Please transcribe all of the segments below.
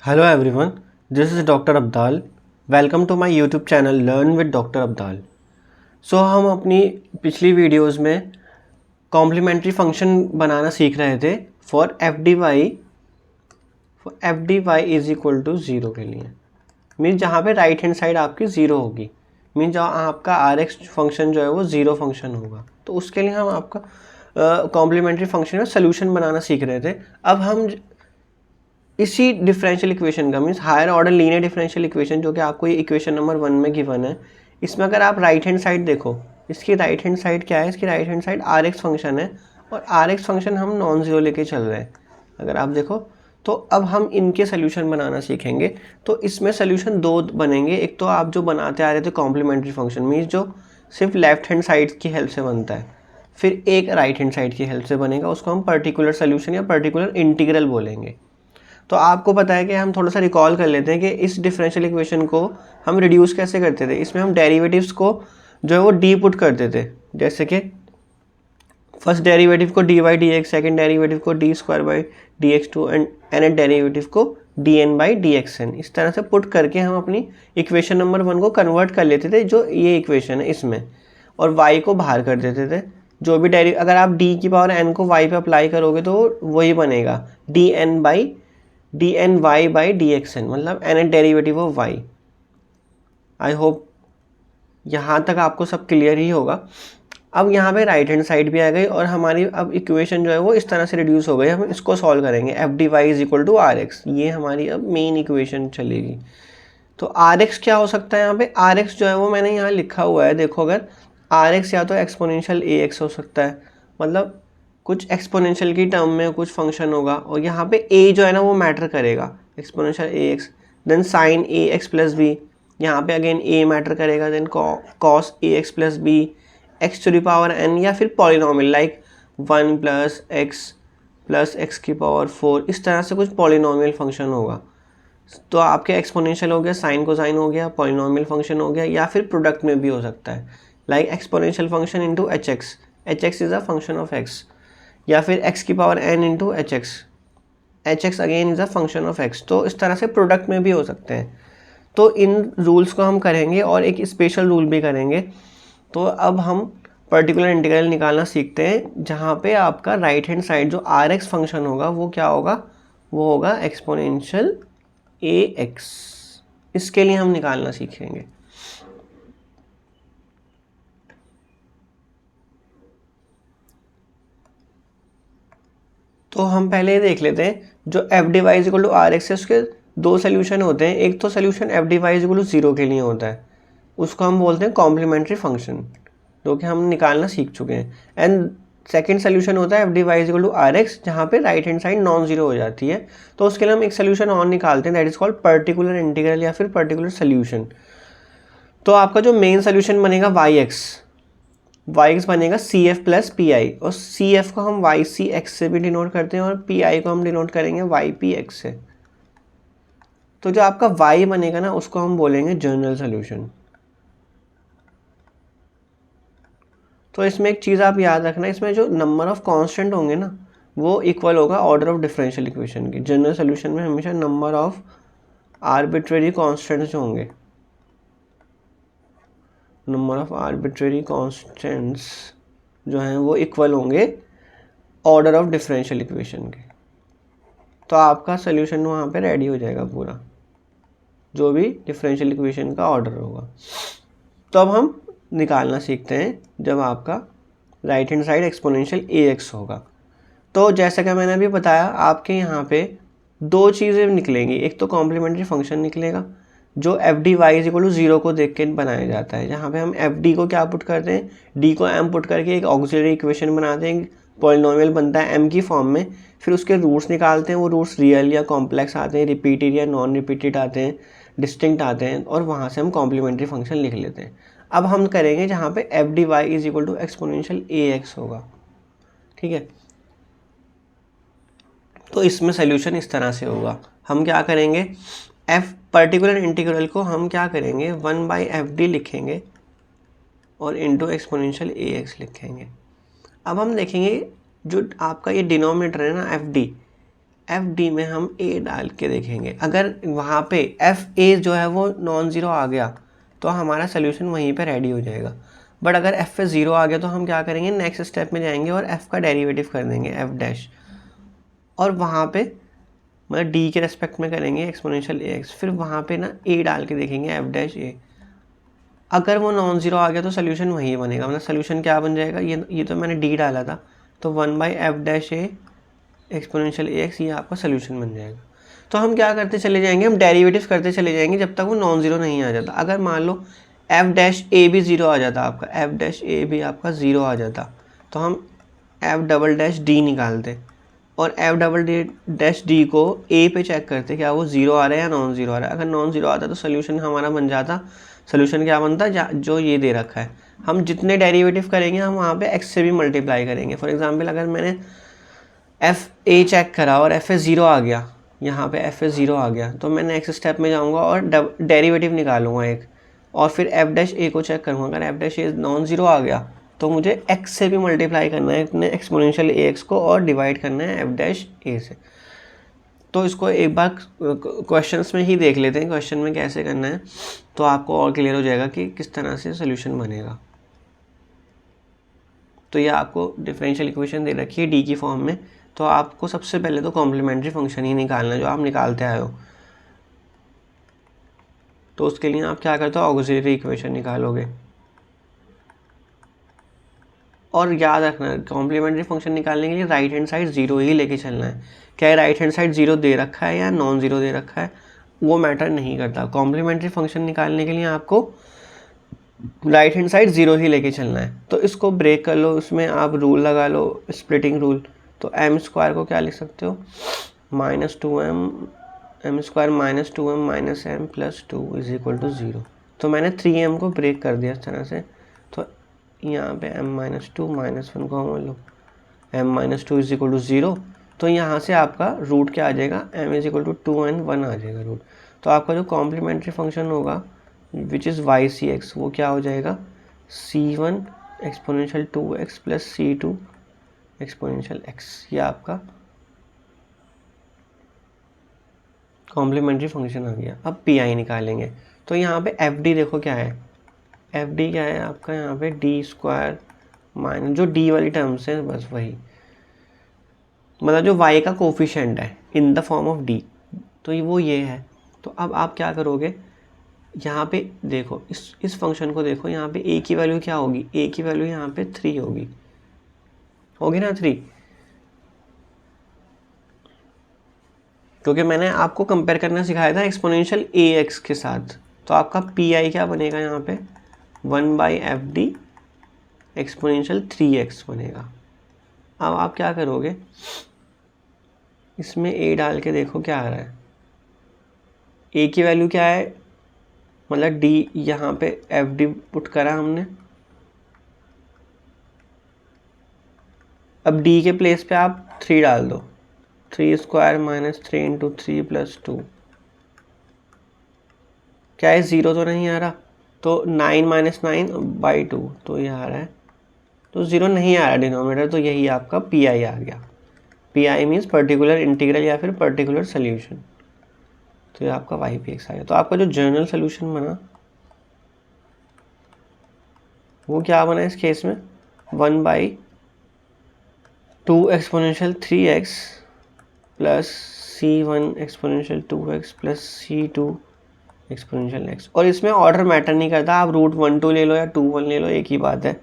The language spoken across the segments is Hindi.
Hello everyone, this is Dr. Abdal. Welcome to my YouTube channel Learn with Dr. Abdal. हम अपनी पिछली वीडियोस में कॉम्प्लीमेंट्री फंक्शन बनाना सीख रहे थे for F D Y is equal to zero के लिए। मीन्स जहाँ पे राइट हैंड साइड आपकी ज़ीरो होगी, मीन्स जहाँ आपका आर एक्स फंक्शन जो है वो ज़ीरो फंक्शन होगा। तो उसके लिए हम आपका कॉम्प्लीमेंट्री फंक्शन में सोल्यूशन बनाना सीख रहे थे। अब हम इसी डिफरेंशियल इक्वेशन का means higher order linear differential equation जो कि आपको ये इक्वेशन नंबर 1 में गिवन है, इसमें अगर आप राइट हैंड साइड देखो, इसकी राइट हैंड साइड क्या है, इसकी right hand side R X function है और आर एक्स फंक्शन हम नॉन ज़ीरो लेके चल रहे हैं। अगर आप देखो तो अब हम इनके सोल्यूशन बनाना सीखेंगे। तो इसमें सोल्यूशन दो बनेंगे, एक तो आप जो बनाते आ रहे थे कॉम्प्लीमेंट्री फंक्शन मीन्स जो सिर्फ लेफ्ट हैंड साइड की हेल्प से बनता है, फिर एक राइट हैंड साइड की हेल्प से बनेगा, उसको हम पर्टिकुलर सोल्यूशन या पर्टिकुलर इंटीग्रल बोलेंगे। तो आपको पता है कि हम थोड़ा सा रिकॉल कर लेते हैं कि इस डिफरेंशियल इक्वेशन को हम रिड्यूस कैसे करते थे। इसमें हम डेरिवेटिव्स को जो है वो डी पुट करते थे, जैसे कि फर्स्ट डेरिवेटिव को d by d x, second derivative को d square by d x two and n derivative को d n by d x n. इस तरह से पुट करके हम अपनी इक्वेशन नंबर 1 को कन्वर्ट कर लेते थे जो ये इक्वेशन है इसमें, और वाई को बाहर कर देते थे। जो भी अगर आप डी की पावर एन को वाई पे अप्लाई करोगे तो वही बनेगा d n by d n y by d x n, मतलब n derivative of y. I hope यहाँ तक आपको सब क्लियर ही होगा। अब यहाँ पे राइट हैंड साइड भी आ गई और हमारी अब इक्वेशन जो है वो इस तरह से रिड्यूस हो गई। हम इसको सॉल्व करेंगे, F D Y is equal to R X, ये हमारी अब मेन इक्वेशन चलेगी। तो आर एक्स क्या हो सकता है, यहाँ पे आर एक्स जो है वो मैंने यहाँ लिखा हुआ है, देखो अगर आर एक्स या तो एक्सपोनेंशियल ए एक्स हो सकता है, मतलब कुछ एक्सपोनेंशियल की टर्म में कुछ फंक्शन होगा, और यहाँ पे ए जो है ना वो मैटर करेगा, exponential A X, then sine A X plus B, यहाँ पे अगेन ए मैटर करेगा, then cos A X plus B, X to the power N, या फिर पॉलिनोमियल लाइक 1 प्लस एक्स की पावर 4, इस तरह से कुछ पॉलिनोमियल फंक्शन होगा। तो आपके एक्सपोनेंशियल हो गया, साइन कोसाइन हो गया, पॉलिनोमियल फंक्शन हो गया, या फिर प्रोडक्ट में भी हो सकता है like exponential function into H x is a function of x, या फिर x की power n into H x again is a function of x। तो इस तरह से प्रोडक्ट में भी हो सकते हैं। तो इन रूल्स को हम करेंगे और एक स्पेशल रूल भी करेंगे। तो अब हम पर्टिकुलर इंटीग्रल निकालना सीखते हैं, जहाँ पे आपका राइट हैंड साइड जो आर एक्स फंक्शन होगा वो क्या होगा, वो होगा एक्सपोनेंशियल ए एक्स। इसके लिए हम निकालना सीखेंगे। तो हम पहले देख लेते हैं जो F D Y equal to R X है, उसके दो सोल्यूशन होते हैं। एक तो solution F D Y equal to zero के लिए होता है, उसको हम बोलते हैं कॉम्प्लीमेंट्री फंक्शन, जो कि हम निकालना सीख चुके हैं। एंड सेकेंड सोल्यूशन होता है F D Y equal to R X, जहाँ पे right hand side non zero हो जाती है। तो उसके लिए हम एक सोल्यूशन और निकालते हैं, that is called particular integral या फिर पर्टिकुलर सोल्यूशन। तो आपका जो मेन सोल्यूशन बनेगा वाई एक्स बनेगा C F plus P I, और सी एफ को हम वाई सी एक्स से भी डिनोट करते हैं और पी आई को हम डिनोट करेंगे वाई पी एक्स से। तो जो आपका वाई बनेगा ना उसको हम बोलेंगे जनरल सोल्यूशन। तो इसमें एक चीज़ आप याद रखना, इसमें जो नंबर ऑफ कांस्टेंट होंगे ना वो इक्वल होगा ऑर्डर ऑफ डिफरेंशियल इक्वेशन की। जनरल सोल्यूशन में हमेशा नंबर ऑफ आर्बिट्रेरी कांस्टेंट्स जो होंगे, नंबर ऑफ आर्बिट्रेरी कांस्टेंट्स जो हैं वो इक्वल होंगे ऑर्डर ऑफ डिफरेंशियल इक्वेशन के। तो आपका सोल्यूशन वहाँ पे रेडी हो जाएगा पूरा, जो भी डिफरेंशियल इक्वेशन का ऑर्डर होगा। तो अब हम निकालना सीखते हैं जब आपका right hand side exponential A X होगा। तो जैसा कि मैंने अभी बताया, आपके यहाँ पे दो चीज़ें निकलेंगी, एक तो कॉम्प्लीमेंट्री फंक्शन निकलेगा जो F D Y is equal to zero को देख के बनाया जाता है, जहाँ पे हम एफ डी को क्या पुट करते हैं, डी को एम पुट करके एक ऑक्सिलरी इक्वेशन बनाते हैं, पॉलिनोमियल बनता है एम की फॉर्म में, फिर उसके रूट्स निकालते हैं, वो रूट्स रियल या कॉम्प्लेक्स आते हैं, रिपीटेड या नॉन रिपीटेड आते हैं, डिस्टिंक्ट आते हैं, और वहाँ से हम कॉम्प्लीमेंट्री फंक्शन लिख लेते हैं। अब हम करेंगे जहाँ पे F D Y is equal to exponential A X होगा, ठीक है। तो इसमें सोल्यूशन इस तरह से होगा, हम क्या करेंगे, एफ पर्टिकुलर इंटीग्रल को हम क्या करेंगे 1 बाई एफ डी लिखेंगे और इंटू एक्सपोनेंशियल ए एक्स लिखेंगे। अब हम देखेंगे जो आपका ये डिनोमिनेटर है ना एफ डी में हम ए डाल के देखेंगे, अगर वहाँ पे एफ ए जो है वो नॉन ज़ीरो आ गया तो हमारा सोल्यूशन वहीं पे रेडी हो जाएगा। बट अगर एफ पे ज़ीरो आ गया तो हम क्या करेंगे, नेक्स्ट स्टेप में जाएंगे और एफ़ का डेरिवेटिव कर देंगे एफ डैश, और वहाँ पे मतलब डी के रेस्पेक्ट में करेंगे एक्सपोनेंशियल ए एक्स, फिर वहाँ पे ना ए डाल के देखेंगे एफ डैश ए। अगर वो नॉन ज़ीरो आ गया तो सोल्यूशन वही बनेगा, मतलब सोल्यूशन क्या बन जाएगा, ये तो मैंने डी डाला था, तो 1/f dash A exponential A x, ये आपका सोल्यूशन बन जाएगा। तो हम क्या करते चले जाएंगे, हम डेरिवेटिव करते चले जाएंगे जब तक वो नॉन ज़ीरो नहीं आ जाता। अगर मान लो एफ डैश ए भी ज़ीरो आ जाता, आपका एफ डैश ए भी आपका ज़ीरो आ जाता, तो हम एफ डबल डैश डी निकालते और एफ डबल डैश डी को ए पे चेक करते क्या वो ज़ीरो आ रहा है या नॉन ज़ीरो आ रहा है। अगर नॉन ज़ीरो आता तो सोल्यूशन हमारा बन जाता, सोल्यूशन क्या बनता जो ये दे रखा है। हम जितने डेरिवेटिव करेंगे हम वहाँ पे एक्स से भी मल्टीप्लाई करेंगे। फॉर एग्जांपल अगर मैंने एफ ए चेक करा और एफ ए ज़ीरो आ गया, यहाँ पे एफ ए ज़ीरो आ गया, तो मैं नेक्स्ट स्टेप में जाऊँगा और डेरिवेटिव निकालूंगा एक, और फिर एफ डैश ए को चेक करूँगा। अगर f dash a non zero आ गया तो मुझे एक्स से भी मल्टीप्लाई करना है अपने एक्सपोनेंशियल ए एक्स को और डिवाइड करना है एफ डैश ए से। तो इसको एक बार क्वेश्चंस में ही देख लेते हैं, क्वेश्चन में कैसे करना है, तो आपको और क्लियर हो जाएगा कि किस तरह से सोल्यूशन बनेगा। तो ये आपको डिफरेंशियल इक्वेशन दे रखी है डी की फॉर्म में, तो आपको सबसे पहले तो कॉम्प्लीमेंट्री फंक्शन ही निकालना है जो आप निकालते आए हो। तो उसके लिए आप क्या करते हो, ऑक्सिलरी इक्वेशन निकालोगे। और याद रखना कॉम्प्लीमेंट्री फंक्शन निकालने के लिए राइट हैंड साइड ज़ीरो ही लेके चलना है। क्या राइट हैंड साइड ज़ीरो दे रखा है या नॉन ज़ीरो दे रखा है वो मैटर नहीं करता। कॉम्प्लीमेंट्री फंक्शन निकालने के लिए आपको राइट हैंड साइड ज़ीरो ही लेके चलना है। तो इसको ब्रेक कर लो, उसमें आप रूल लगा लो, स्प्लिटिंग रूल। तो एम स्क्वायर को क्या लिख सकते हो, -2m M square -2m minus M plus 2 is equal to 0। तो मैंने 3m को ब्रेक कर दिया इस तरह से। तो यहाँ पे m-2 -1 को हम लो, m-2 इज इक्वल टू 0। तो यहाँ से आपका रूट क्या आ जाएगा, m is equal to 2 and 1 आ जाएगा रूट। तो आपका जो कॉम्प्लीमेंट्री फंक्शन होगा विच इज़ ycx, वो क्या हो जाएगा, c1 exponential 2x plus c2 exponential x। ये आपका कॉम्प्लीमेंट्री फंक्शन आ गया। अब पी निकालेंगे। तो यहाँ पे एफ डी देखो क्या है, एफ डी क्या है आपका, यहाँ पे डी स्क्वायर माइनस जो डी वाली टर्म्स है बस वही, मतलब जो y का कोफिशिएंट है in the form of D, तो वो ये है। तो अब आप क्या करोगे, यहाँ पे देखो इस फंक्शन को देखो, यहाँ पे a की वैल्यू क्या होगी, a की वैल्यू यहाँ पे 3 होगी ना 3, क्योंकि मैंने आपको कंपेयर करना सिखाया था एक्सपोनेंशियल ए एक्स के साथ। तो आपका पी आई क्या बनेगा यहाँ पे, 1/f(d) एक्सपोनेंशियल 3x बनेगा। अब आप क्या करोगे, इसमें a डाल के देखो क्या आ रहा है, a की वैल्यू क्या है, मतलब d यहाँ पे fd पुट करा हमने। अब d के प्लेस पे आप 3 डाल दो, 3 स्क्वायर माइनस 3 इंटू 3 प्लस 2, क्या है 0 तो नहीं आ रहा, तो 9 माइनस 9/2, तो ये आ रहा है, तो 0 नहीं आ रहा डिनोमिनेटर, तो यही आपका पी आई आ गया। P I means particular integral या फिर पर्टिकुलर सोल्यूशन। तो ये आपका वाई पी एक्स आ गया। तो आपका जो जनरल सोल्यूशन बना वो क्या बना इस केस में, 1/2 exponential 3x plus c1 exponential 2x plus c2 exponential x। और इसमें ऑर्डर मैटर नहीं करता, आप रूट 1 2 ले लो या 2 1 ले लो, एक ही बात है।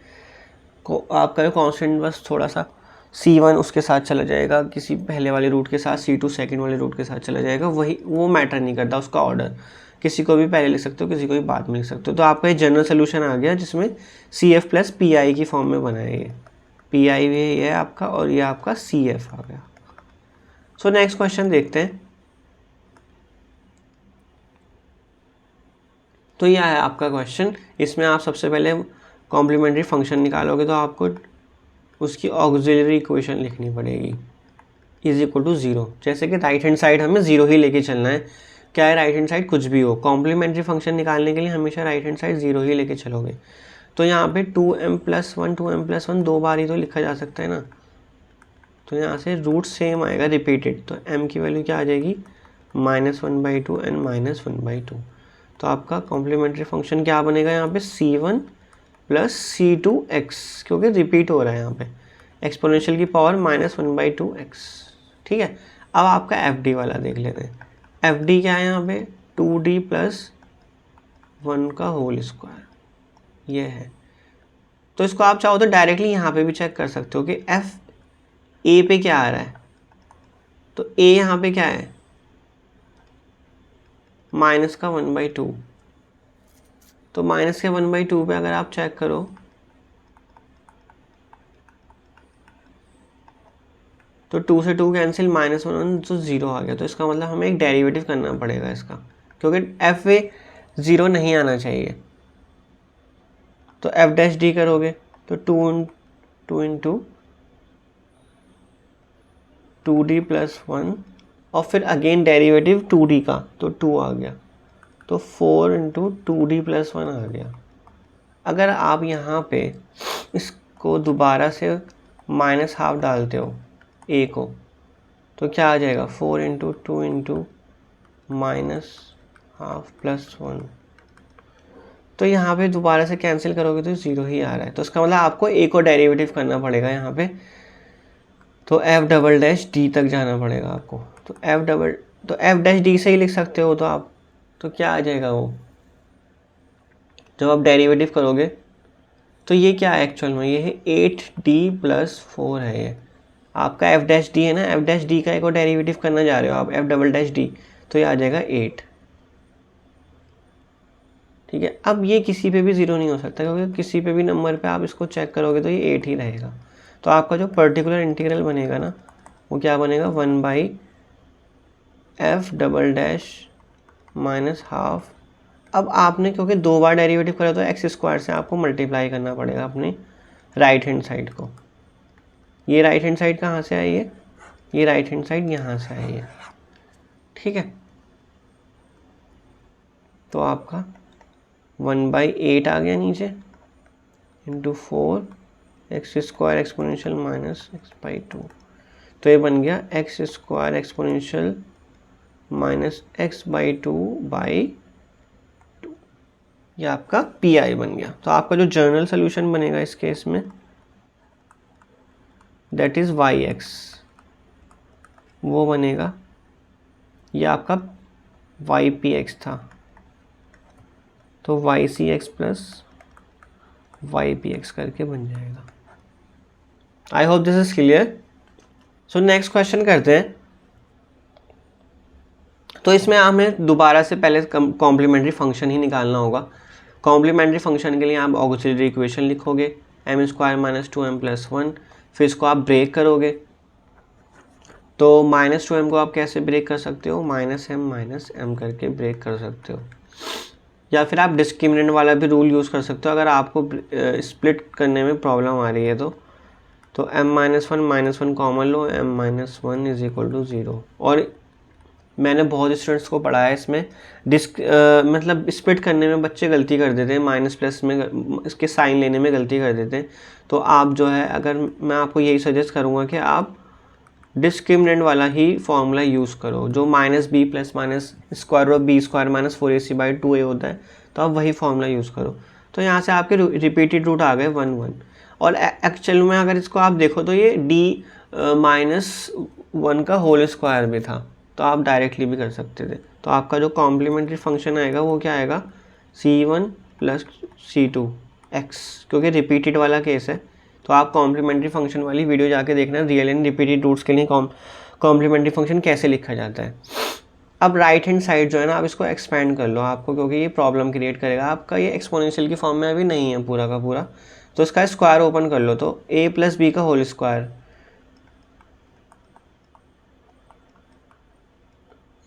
आपका कांस्टेंट बस थोड़ा सा c1 उसके साथ चला जाएगा, किसी पहले वाले रूट के साथ, c2 सेकंड वाले रूट के साथ चला जाएगा, वही वो मैटर नहीं करता उसका ऑर्डर। किसी को भी पहले लिख सकते हो, किसी को भी बाद में लिख सकते हो। तो आपका ये जनरल सोल्यूशन आ गया जिसमें CF प्लस PI की फॉर्म में बना है। ये PI भी है आपका और ये आपका CF आ गया। सो नेक्स्ट क्वेश्चन देखते हैं। तो यह है आपका क्वेश्चन। इसमें आप सबसे पहले कॉम्प्लीमेंट्री फंक्शन निकालोगे तो आपको उसकी ऑक्सिलरी इक्वेशन लिखनी पड़ेगी, इज इक्वल टू 0। जैसे कि राइट हैंड साइड हमें 0 ही लेके चलना है, क्या है राइट हैंड साइड कुछ भी हो, कॉम्प्लीमेंट्री फंक्शन निकालने के लिए हमेशा राइट हैंड साइड 0 ही लेके चलोगे। तो यहाँ पे 2m+1 2m+1 दो बार ही तो लिखा जा सकता है ना, तो यहाँ से रूट सेम आएगा रिपीटेड, तो m की वैल्यू क्या आ जाएगी -1/2 एंड -1/2। तो आपका कॉम्प्लीमेंट्री फंक्शन क्या बनेगा यहाँ पे c1 प्लस c2x, क्योंकि रिपीट हो रहा है यहाँ पे, एक्सपोनेंशियल की पावर -1/2x। ठीक है, अब आपका fd वाला देख लेते हैं। fd क्या है यहाँ पे 2d प्लस 1 का होल स्क्वायर, ये है। तो इसको आप चाहो तो डायरेक्टली यहाँ पे भी चेक कर सकते हो कि एफ ए पे क्या आ रहा है। तो ए यहाँ पे क्या है माइनस का 1/2, तो माइनस के 1/2 पे अगर आप चेक करो तो 2 से 2 कैंसिल, -1 तो 0 आ गया। तो इसका मतलब हमें एक डेरिवेटिव करना पड़ेगा इसका, क्योंकि एफ ए 0 नहीं आना चाहिए। तो एफ डैश डी करोगे तो 2 इंटू 2d प्लस 1 और फिर अगेन डेरिवेटिव 2d का, तो 2 आ गया, तो 4 इंटू 2d प्लस 1 आ गया। अगर आप यहाँ पे इसको दोबारा से -½ डालते हो a को, तो क्या आ जाएगा 4 इंटू 2 इंटू -½ प्लस 1। तो यहाँ पे दोबारा से कैंसिल करोगे तो 0 ही आ रहा है। तो इसका मतलब आपको a को डेरिवेटिव करना पड़ेगा यहाँ पे, तो f डबल डैश डी तक जाना पड़ेगा आपको। तो f डैश डी से ही लिख सकते हो। तो आप तो क्या आ जाएगा वो, जब आप डेरिवेटिव करोगे तो ये क्या है एक्चुअल में, ये है 8d प्लस 4 है ये आपका f डैश डी है ना। f डैश डी का एक और डेरिवेटिव करना जा रहे हो आप f डबल डैश डी, तो ये आ जाएगा 8। ठीक है, अब ये किसी पे भी 0 नहीं हो सकता, क्योंकि किसी पे भी नंबर पे आप इसको चेक करोगे तो ये 8 ही रहेगा। तो आपका जो पर्टिकुलर इंटीग्रल बनेगा ना, वो क्या बनेगा 1/f डबल डैश -½ अब आपने क्योंकि 2 बार डेरिवेटिव करा तो x स्क्वायर से आपको मल्टीप्लाई करना पड़ेगा अपने राइट हैंड साइड को। ये राइट हैंड साइड कहाँ से आई है, ये राइट हैंड साइड यहाँ से आई है। ठीक है, तो आपका 1/8 आ गया नीचे into 4 x square exponential -x/2। तो ये बन गया x स्क्वायर एक्सपोनेंशियल -x/2/2। ये आपका PI बन गया। तो आपका जो जनरल सोल्यूशन बनेगा इस केस में दैट इज yx, वो बनेगा, ये आपका ypx था, तो ycx प्लस ypx करके बन जाएगा। I hope this is clear. So next question करते हैं। तो इसमें हमें दोबारा से पहले कॉम्प्लीमेंट्री फंक्शन ही निकालना होगा। कॉम्प्लीमेंट्री फंक्शन के लिए आप ऑक्सिलरी इक्वेशन लिखोगे m² - 2m + 1, फिर इसको आप ब्रेक करोगे। तो -2m को आप कैसे ब्रेक कर सकते हो, -m करके ब्रेक कर सकते हो, या फिर आप डिस्क्रिमिनेंट वाला भी रूल यूज़ कर सकते हो अगर आपको स्प्लिट करने में प्रॉब्लम आ रही है। तो m-1 कॉमन लो, m-1 = 0। और मैंने बहुत स्टूडेंट्स को पढ़ा है इसमें मतलब स्प्लिट करने में बच्चे गलती कर देते हैं, माइनस प्लस में इसके साइन लेने में गलती कर देते हैं। तो आप जो है, अगर मैं आपको यही सजेस्ट करूँगा कि आप डिस्क्रिमिनेंट वाला ही फॉर्मूला यूज़ करो, जो -b प्लस -√b² - 4ac/2a होता है, तो आप वही फॉर्मूला यूज़ करो। तो यहाँ से आपके रिपीटेड रूट आ गए 1 1। और एक्चुअल में अगर इसको आप देखो तो ये d-1 का होल स्क्वायर भी था, तो आप डायरेक्टली भी कर सकते थे। तो आपका जो कॉम्प्लीमेंट्री फंक्शन आएगा वो क्या आएगा c1 + c2x, क्योंकि रिपीटेड वाला केस है। तो आप कॉम्प्लीमेंट्री फंक्शन वाली वीडियो जाके देखना, रियल एंड रिपीटेड रूट्स के लिए कॉम्प्लीमेंट्री फंक्शन कैसे लिखा जाता है। अब राइट हैंड साइड जो है ना, आप इसको एक्सपेंड कर लो आपको, क्योंकि ये प्रॉब्लम क्रिएट करेगा। आपका ये एक्सपोनेंशियल की फॉर्म में अभी नहीं है पूरा का पूरा, तो इसका स्क्वायर ओपन कर लो, तो a + b का होल स्क्वायर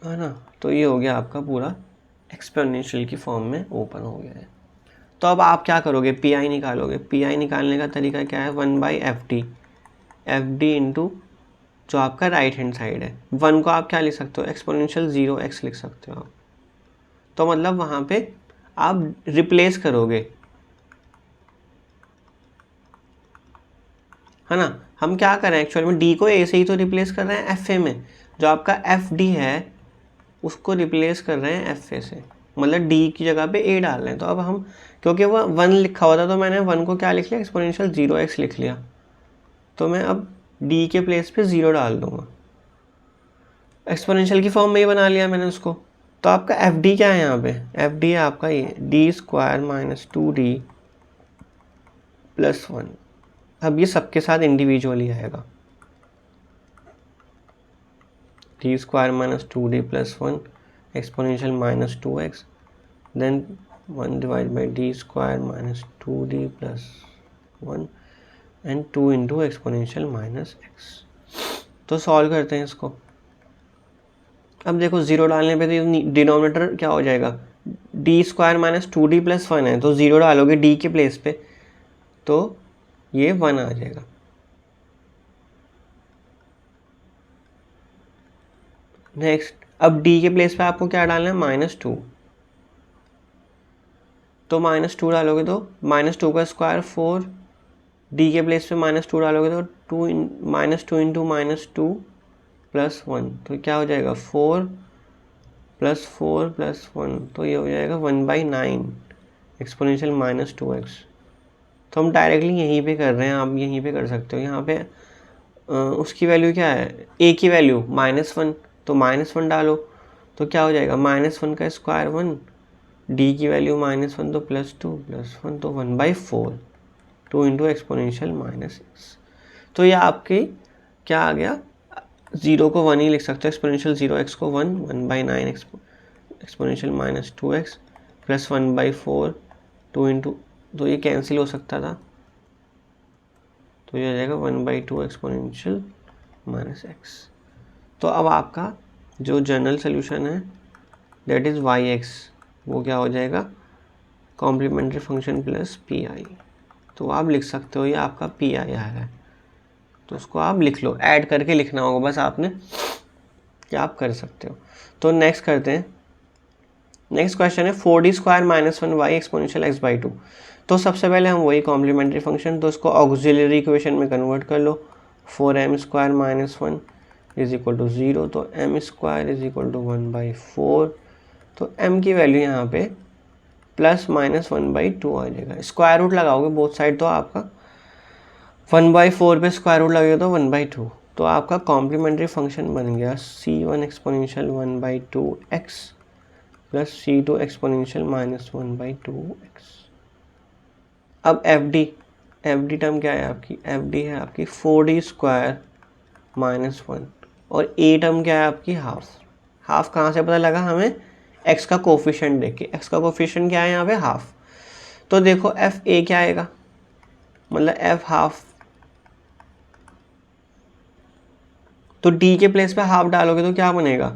है ना। तो ये हो गया आपका पूरा एक्सपोनेंशियल की फॉर्म में ओपन हो गया है। तो अब आप क्या करोगे, PI निकालोगे। PI निकालने का तरीका क्या है, 1/FD इंटू जो आपका राइट हैंड साइड है। 1 को आप क्या लिख सकते हो, एक्सपोनेंशियल 0x लिख सकते हो आप। तो मतलब वहाँ पे आप रिप्लेस करोगे, है ना। हम क्या कर रहे हैं एक्चुअल में, डी को ए से ही तो रिप्लेस कर रहे हैं एफ ए में, जो आपका एफ डी है उसको रिप्लेस कर रहे हैं एफ ए से, मतलब डी की जगह पे ए डाल रहे हैं। तो अब हम, क्योंकि वो 1 लिखा हुआ था तो मैंने 1 को क्या लिख लिया, एक्सपोनेंशियल 0x लिख लिया, तो मैं अब डी के प्लेस पे 0 डाल दूंगा, एक्सपोनेंशियल की फॉर्म में ही बना लिया मैंने उसको। तो आपका एफ डी क्या है यहाँ पे, एफ डी है आपका ये D square minus 2d plus 1। अब ये सबके साथ इंडिविजुअली आएगा, D square minus 2d plus 1 exponential minus 2x, then 1 divide by D square minus 2d plus 1 and 2 into exponential minus x। तो सॉल्व करते हैं इसको। अब देखो 0 डालने पे तो डिनोमिनेटर क्या हो जाएगा, D square minus 2d plus 1 है, तो 0 डालोगे d के प्लेस पे तो ये 1 आ जाएगा। नेक्स्ट, अब d के प्लेस पे आपको क्या डालना है, -2, तो -2 डालोगे तो -2 का स्क्वायर 4, d के प्लेस पे -2 डालोगे तो -2 इंटू -2 प्लस 1, तो क्या हो जाएगा 4 प्लस 4 प्लस 1, तो ये हो जाएगा 1/9 एक्सपोनेंशियल -2x। तो हम डायरेक्टली यहीं पे कर रहे हैं, आप यहीं पे कर सकते हो। यहाँ पे उसकी वैल्यू क्या है, a की वैल्यू -1, तो -1 डालो तो क्या हो जाएगा, -1 का स्क्वायर 1, d की वैल्यू -1 तो +2 प्लस 1 तो 1/4, 2 इंटू एक्सपोनेंशियल -x। तो ये आपकी क्या आ गया, 0 को 1 ही लिख सकते हो, एक्सपोनेंशियल 0x को 1/9 एक्सपोनेंशियल -2x प्लस 1/4 2 इंटू, तो ये कैंसिल हो सकता था, तो ये आ जाएगा 1/2 एक्सपोनेंशियल -x। तो अब आपका जो जनरल सोल्यूशन है दैट इज़ yx, वो क्या हो जाएगा, कॉम्प्लीमेंट्री फंक्शन प्लस पी। तो आप लिख सकते हो ये आपका पी आ रहा है, तो उसको आप लिख लो, ऐड करके लिखना होगा बस आपने, क्या आप कर सकते हो। तो नेक्स्ट करते हैं, नेक्स्ट क्वेश्चन है 4d square -1y exponential x/2। तो सबसे पहले हम वही कॉम्प्लीमेंट्री फंक्शन, तो इसको ऑक्सिलरी इक्वेशन में कन्वर्ट कर लो, 4m square -1 is equal to 0, तो m square is equal to 1/4, तो m की वैल्यू यहाँ पे प्लस -1/2 आ जाएगा। स्क्वायर रूट लगाओगे बोथ साइड तो आपका 1/4 पे स्क्वायर रूट लगेगा तो 1/2, तो आपका कॉम्प्लीमेंट्री फंक्शन बन गया c1 exponential 1/2x plus c2 exponential -1/2x। अब एफ डी टर्म क्या है आपकी, एफ डी है आपकी 4d स्क्वायर -1, और ए टर्म क्या है आपकी हाफ कहाँ से पता लगा हमें, x का कोफिशिएंट देख के, x का कोफिशिएंट क्या है यहाँ पे हाफ, तो देखो एफ ए क्या आएगा, मतलब एफ हाफ, तो d के प्लेस पे हाफ डालोगे तो क्या बनेगा,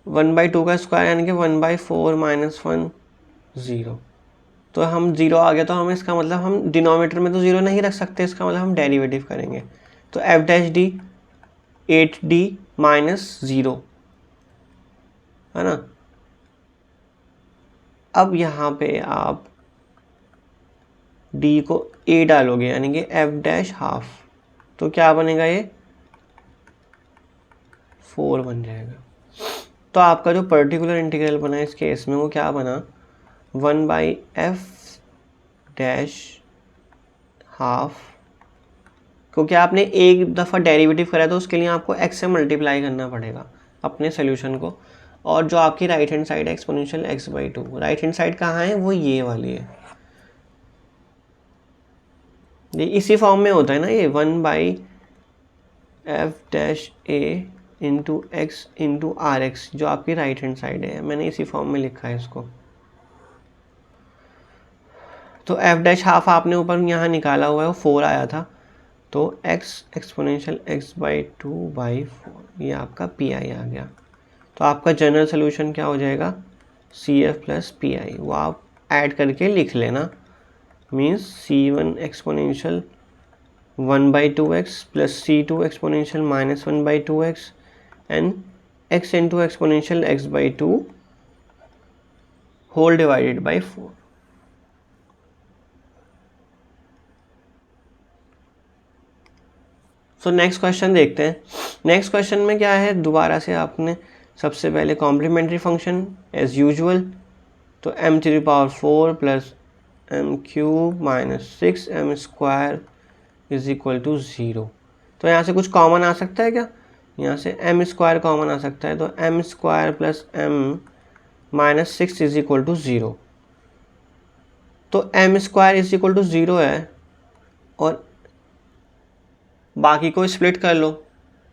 1/2 का स्क्वायर यानी कि 1/4 -1 0, तो हम 0 आ गया, तो हम इसका मतलब हम डिनोमिनेटर में तो 0 नहीं रख सकते, इसका मतलब हम डेरिवेटिव करेंगे, तो एफ डैश डी 8d -0 है ना। अब यहाँ पे आप d को a डालोगे यानी कि एफ डैश हाफ, तो क्या बनेगा ये 4 बन जाएगा। तो आपका जो पर्टिकुलर इंटीग्रल बना इस केस में वो क्या बना, 1/f डैश हाफ, क्योंकि आपने एक दफ़ा डेरिवेटिव करा तो उसके लिए आपको x से मल्टीप्लाई करना पड़ेगा अपने सोल्यूशन को, और जो आपकी राइट हैंड साइड है exponential x/2, right hand side कहाँ है, वो ये वाली है, ये इसी फॉर्म में होता है ना, ये 1/f dash a into X into R X, जो आपकी राइट हैंड साइड है, मैंने इसी फॉर्म में लिखा है इसको। तो एफ डैश हाफ आपने ऊपर यहाँ निकाला हुआ है, वो 4 आया था, तो x एक्सपोनेंशियल x/2/4, ये आपका पी आई आ गया। तो आपका जनरल सोल्यूशन क्या हो जाएगा, CF प्लस पी आई, वो आप ऐड करके लिख लेना, means C1 exponential 1/2x plus C2 exponential -1/2x and x into exponential x/2 whole divided by 4। So next question देखते हैं। नेक्स्ट क्वेश्चन में क्या है, दोबारा से आपने सबसे पहले कॉम्प्लीमेंट्री फंक्शन एज यूजुअल, तो m⁴ plus m³ minus 6m² is equal to 0। तो यहाँ से कुछ कॉमन आ सकता है क्या, यहाँ से m² कॉमन आ सकता है, तो m² plus m minus 6 is equal to 0। तो m² इज इक्वल टू 0 है और बाकी को स्प्लिट कर लो।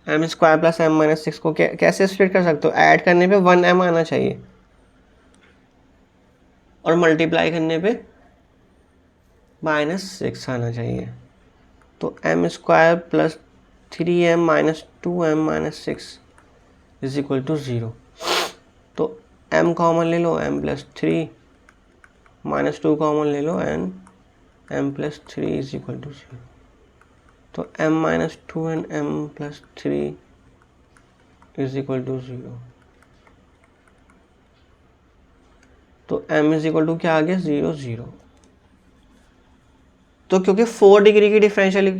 m² प्लस m माइनस 6 को कैसे स्प्लिट कर सकते हो, ऐड करने पे 1m आना चाहिए और मल्टीप्लाई करने पे -6 आना चाहिए। तो m² plus 3m minus 2m minus 6 is equal to 0। तो m कॉमन ले लो, m प्लस 3 माइनस 2 कॉमन ले लो and m plus 3 is equal to 0। तो m minus 2 and m plus 3 is equal to 0। तो m इज इक्वल टू क्या आ गया, 0 0। तो क्योंकि 4 डिग्री की डिफरेंशियल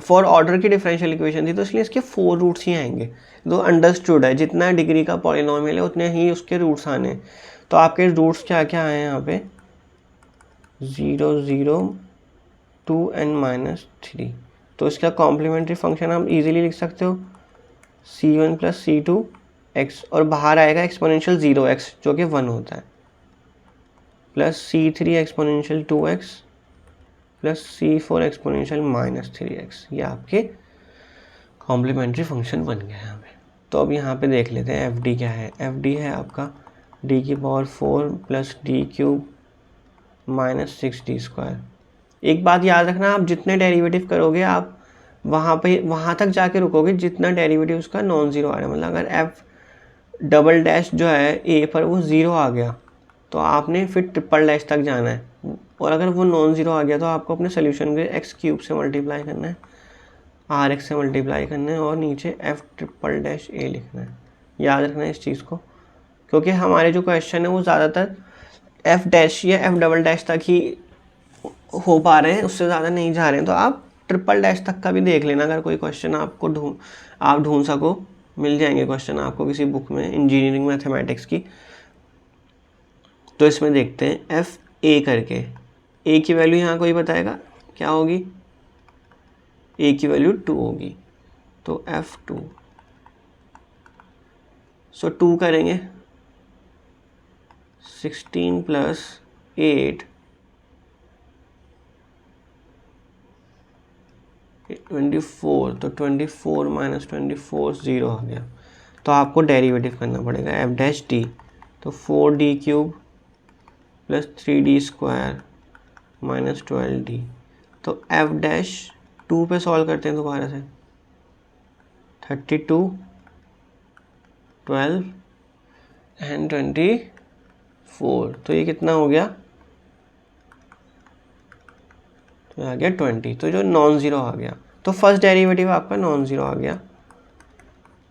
4 ऑर्डर की डिफरेंशियल इक्वेशन थी, तो इसलिए इसके 4 रूट्स ही आएंगे। तो अंडरस्टूड है, जितना डिग्री का पॉलिनोमियल है उतने ही उसके रूट्स आने हैं। तो आपके रूट्स क्या क्या आए हैं यहाँ पे, 0 0 2 एंड माइनस 3। तो इसका कॉम्प्लीमेंट्री फंक्शन आप इजीली लिख सकते हो c1 प्लस c2 x, और बाहर आएगा एक्सपोनेंशियल 0x जो कि 1 होता है, plus c3 exponential 2x plus c4 exponential minus 3x। ये आपके कॉम्प्लीमेंट्री फंक्शन बन गया है यहाँ पे। तो अब यहाँ पे देख लेते हैं fd क्या है। fd है आपका d⁴ plus d³ minus 6d²। एक बात याद रखना, आप जितने डेरिवेटिव करोगे आप वहाँ तक जाके रुकोगे जितना डेरिवेटिव उसका नॉन ज़ीरो आ रहा है। मतलब अगर f" जो है a पर वो 0 आ गया तो आपने फिर ट्रिपल डैश तक जाना है, और अगर वो नॉन ज़ीरो आ गया तो आपको अपने सोल्यूशन के x³ से मल्टीप्लाई करना है, rx से मल्टीप्लाई करना है और नीचे f''a लिखना है। याद रखना है इस चीज़ को, क्योंकि हमारे जो क्वेश्चन है वो ज़्यादातर f' या f" तक ही हो पा रहे हैं, उससे ज़्यादा नहीं जा रहे हैं। तो आप ट्रिपल डैश तक का भी देख लेना, अगर कोई क्वेश्चन आपको आप ढूंढ सको, मिल जाएंगे क्वेश्चन आपको किसी बुक में इंजीनियरिंग मैथमेटिक्स की। तो इसमें देखते हैं f(a) करके, a की वैल्यू यहाँ कोई बताएगा क्या होगी, a की वैल्यू 2 होगी, तो f2। सो 2 करेंगे, 16 प्लस 8 24, तो 24 माइनस 24 0 आ गया। तो आपको डेरिवेटिव करना पड़ेगा f'(d), तो 4d³ plus 3d² minus 12d। तो f'(2) पे सॉल्व करते हैं दोबारा से, 32 12 एंड 24, तो ये कितना हो गया, तो आ गया 20। तो जो नॉन ज़ीरो आ गया, तो फर्स्ट डेरिवेटिव आपका नॉन ज़ीरो आ गया।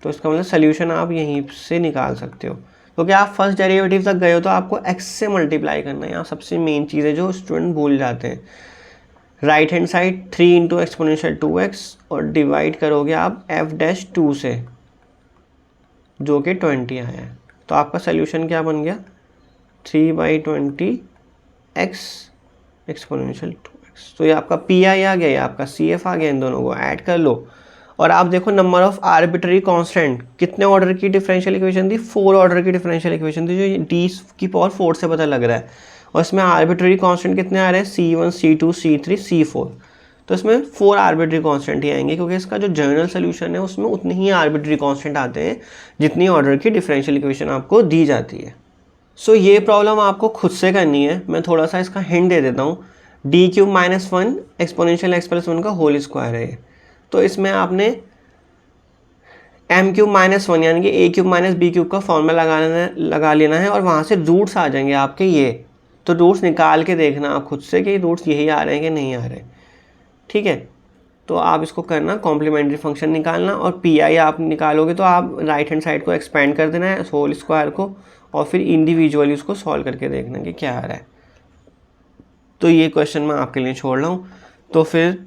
तो इसका मतलब सोल्यूशन आप यहीं से निकाल सकते हो, क्योंकि आप फर्स्ट डेरिवेटिव तक गए हो तो आपको x से मल्टीप्लाई करना है। यहाँ सबसे मेन चीज़ है जो स्टूडेंट भूल जाते हैं, right hand side 3 into exponential 2x और डिवाइड करोगे आप f'(2) से, जो कि 20 आया है। तो आपका सोल्यूशन क्या बन गया, 3/20 x एक्सपोनेंशियल 2x। तो ये आपका pi आ गया, ये आपका cf आ गया, इन दोनों को ऐड कर लो। और आप देखो नंबर ऑफ आर्बिट्ररी कांस्टेंट, कितने ऑर्डर की डिफरेंशियल इक्वेशन थी, 4 ऑर्डर की डिफरेंशियल इक्वेशन थी, जो d⁴ से पता लग रहा है। और इसमें आर्बिट्ररी कांस्टेंट कितने आ रहे हैं, c1 c2 c3 c4। तो इसमें 4 आर्बिट्ररी कांस्टेंट ही आएंगे, क्योंकि इसका जो जनरल सोल्यूशन है उसमें उतने ही आर्बिट्ररी कांस्टेंट आते हैं जितनी ऑर्डर की डिफरेंशियल इक्वेशन आपको दी जाती है। सो ये प्रॉब्लम आपको खुद से करनी है। मैं थोड़ा सा इसका हिंट दे देता हूँ, d³ minus 1 exponential x plus 1 का होल स्क्वायर है। तो इसमें आपने m³ माइनस 1 यानी कि a³ माइनस b³ का फॉर्मूला लगा लेना है, और वहाँ से रूट्स आ जाएंगे आपके ये। तो रूट्स निकाल के देखना आप खुद से कि रूट्स यही आ रहे हैं कि नहीं आ रहे, ठीक है। तो आप इसको करना, कॉम्प्लीमेंट्री फंक्शन निकालना, और pi आप निकालोगे तो आप राइट हैंड साइड को एक्सपेंड कर देना है होल स्क्वायर को, और फिर इंडिविजुअली उसको सॉल्व करके देखना कि क्या आ रहा है। तो ये क्वेश्चन मैं आपके लिए छोड़ रहा हूँ। तो फिर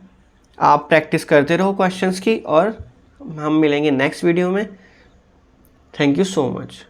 आप प्रैक्टिस करते रहो क्वेश्चंस की, और हम मिलेंगे नेक्स्ट वीडियो में। Thank you so much.